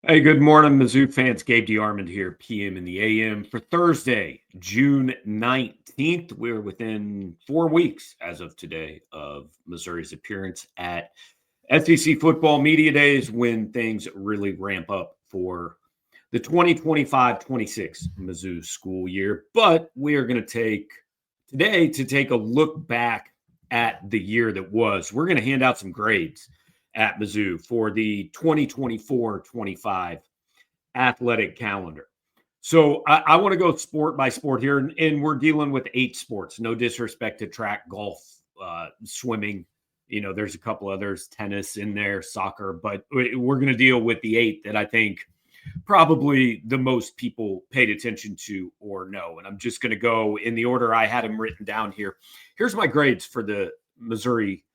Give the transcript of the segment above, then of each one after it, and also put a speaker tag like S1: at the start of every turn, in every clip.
S1: Hey, good morning, Mizzou fans. Gabe DeArmond here, PM in the AM for Thursday, June 19th. We're within 4 weeks as of today of Missouri's appearance at SEC Football Media Days when things really ramp up for the 2025-26 Mizzou school year. But we are going to take today to take a look back at the year that was. We're going to hand out some grades at Mizzou for the 2024-25 athletic calendar. So I want to go sport by sport here, and we're dealing with 8 sports. No disrespect to track, golf, swimming. There's a couple others, tennis in there, soccer, but we're going to deal with the 8 that I think probably the most people paid attention to or know. And I'm just going to go in the order I had them written down here. Here's my grades for the Missouri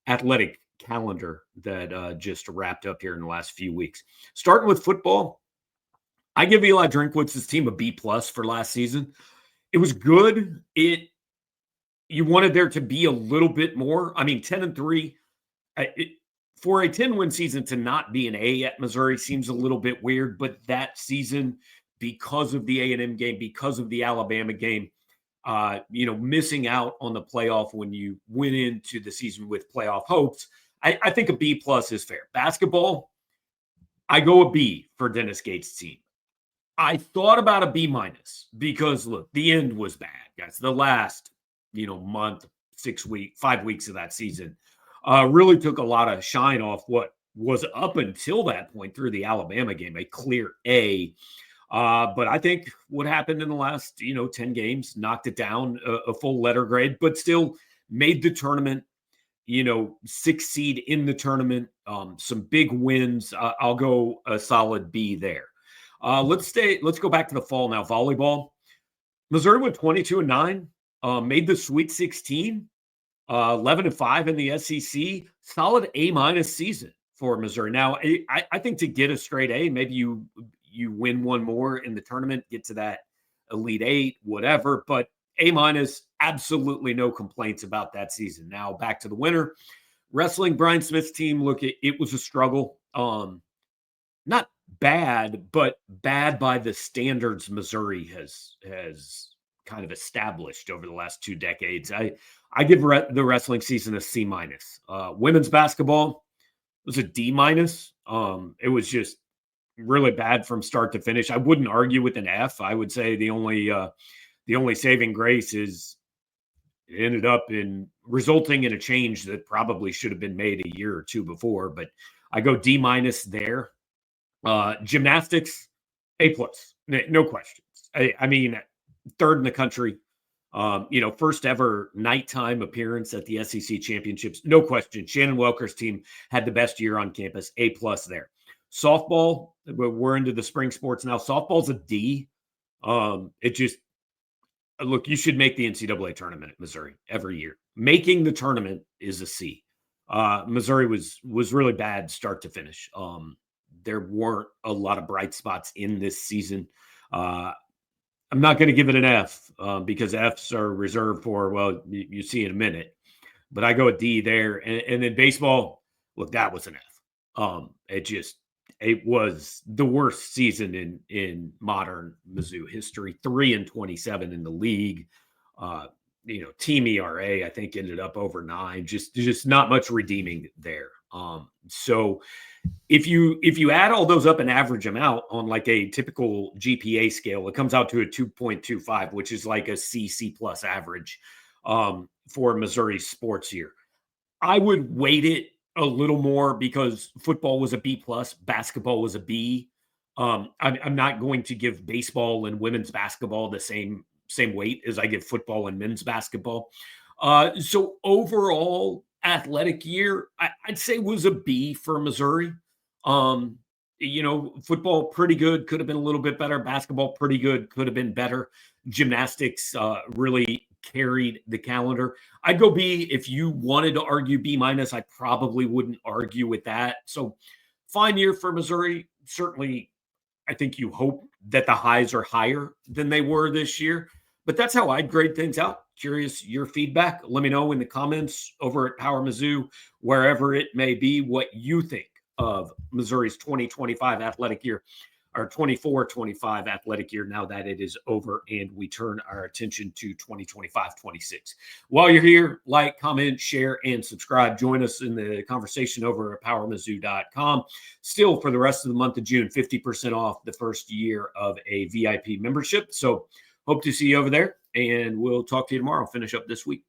S1: athletic calendar that just wrapped up here in the last few weeks. Starting with football, I give Eli Drinkwitz's team a B plus for last season. It was good. You wanted there to be a little bit more. I mean, 10-3 for a 10-win season to not be an A at Missouri seems a little bit weird. But that season, because of the A&M game, because of the Alabama game, missing out on the playoff when you went into the season with playoff hopes, I think a B plus is fair. Basketball, I go a B for Dennis Gates' team. I thought about a B minus because look, the end was bad, guys. The last, month, 5 weeks of that season really took a lot of shine off what was up until that point through the Alabama game, a clear A. But I think what happened in the last, 10 games knocked it down a full letter grade, but still made the tournament, 6th seed in the tournament, some big wins. I'll go a solid B there. Let's go back to the fall now. Volleyball. Missouri went 22-9, made the Sweet 16, 11-5 in the SEC. Solid A minus season for Missouri. Now, I think to get a straight A, maybe you win one more in the tournament, get to that Elite Eight, whatever. But A minus, absolutely no complaints about that season. Now back to the winter. Wrestling, Brian Smith's team. Look, it was a struggle. Not bad, but bad by the standards Missouri has kind of established over the last 2 decades. I give the wrestling season a C minus. Women's basketball was a D minus. It was just really bad from start to finish. I wouldn't argue with an F. I would say the only saving grace is it ended up in resulting in a change that probably should have been made a year or two before. But I go D minus there. Gymnastics, A plus, no questions. I mean, 3rd in the country. First ever nighttime appearance at the SEC championships. No question. Shannon Welker's team had the best year on campus. A plus there. Softball, we're into the spring sports now. Softball's a D. It just look, you should make the NCAA tournament at Missouri every year. Making the tournament is a C. Missouri was really bad start to finish. There weren't a lot of bright spots in this season. I'm not going to give it an F because Fs are reserved for, well, you see in a minute. But I go a D there. And then baseball, look, that was an F. It was the worst season in modern Mizzou history. 3-27 in the league. Team ERA, I think, ended up over 9. Just not much redeeming there. So if you add all those up and average them out on like a typical GPA scale, it comes out to a 2.25, which is like a C plus average for Missouri sports year. I would weight it a little more because football was a B plus, basketball was a B. I'm not going to give baseball and women's basketball the same weight as I give football and men's basketball. So overall athletic year, I'd say was a B for Missouri. Football pretty good, could have been a little bit better. Basketball pretty good, could have been better. Gymnastics really carried the calendar. I'd go B. If you wanted to argue B minus, I probably wouldn't argue with that. So fine year for Missouri. Certainly, I think you hope that the highs are higher than they were this year. But that's how I'd grade things out. Curious your feedback. Let me know in the comments over at Power Mizzou, wherever it may be, what you think of Missouri's 2025 athletic year, our 24-25 athletic year, now that it is over and we turn our attention to 2025-26. While you're here, like, comment, share, and subscribe. Join us in the conversation over at powermizzou.com. Still, for the rest of the month of June, 50% off the first year of a VIP membership. So hope to see you over there, and we'll talk to you tomorrow. Finish up this week.